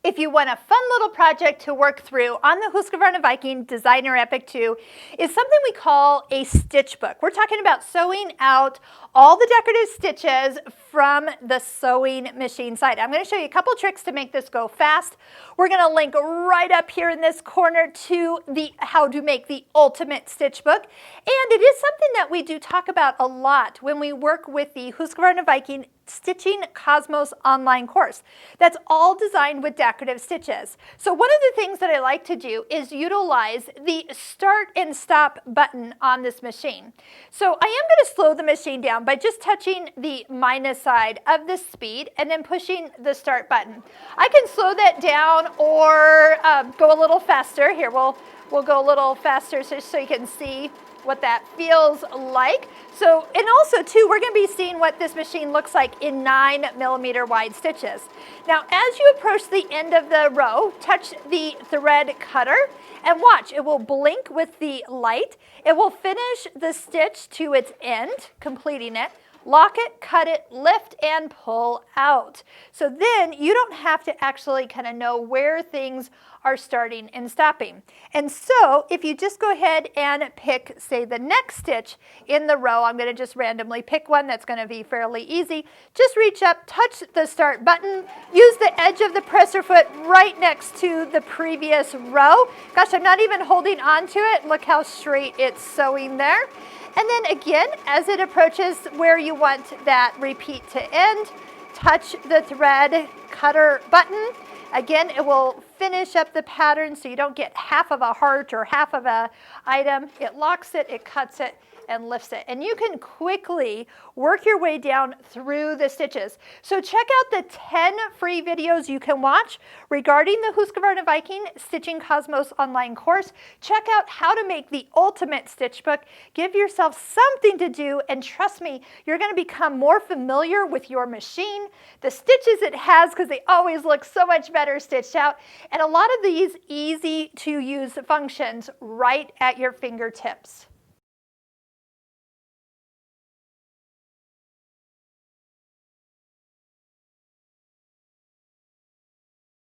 If you want a fun little project to work through on the Husqvarna Viking Designer EPIC 2 is something we call a stitch book. We're talking about sewing out all the decorative stitches from the sewing machine side. I'm going to show you a couple tricks to make this go fast. We're going to link right up here in this corner to how to make the ultimate stitch book. And it is something that we do talk about a lot when we work with the Husqvarna Viking Stitching Cosmos online course. That's all designed with decorative stitches. So one of the things that I like to do is utilize the start and stop button on this machine. So I am going to slow the machine down by just touching the minus side of the speed and then pushing the start button. I can slow that down or go a little faster. Here, we'll go a little faster so you can see what that feels like. So, and also too, we're going to be seeing what this machine looks like in 9mm wide stitches. Now, as you approach the end of the row, touch the thread cutter and watch, it will blink with the light. It will finish the stitch to its end, completing it. Lock it, cut it, lift, and pull out. So then you don't have to actually kind of know where things are starting and stopping. And so if you just go ahead and pick, say, the next stitch in the row, I'm going to just randomly pick one that's going to be fairly easy. Just reach up, touch the start button, use the edge of the presser foot right next to the previous row. Gosh, I'm not even holding on to it. Look how straight it's sewing there. And then again, as it approaches where you want that repeat to end, touch the thread cutter button. Again, it will finish up the pattern so you don't get half of a heart or half of a item. It locks it, it cuts it, and lifts it. And you can quickly work your way down through the stitches. So check out the 10 free videos you can watch regarding the Husqvarna Viking Stitching Cosmos online course. Check out how to make the ultimate stitch book. Give yourself something to do, and trust me, you're going to become more familiar with your machine, the stitches it has, because they always look so much better stitched out, and a lot of these easy to use functions right at your fingertips.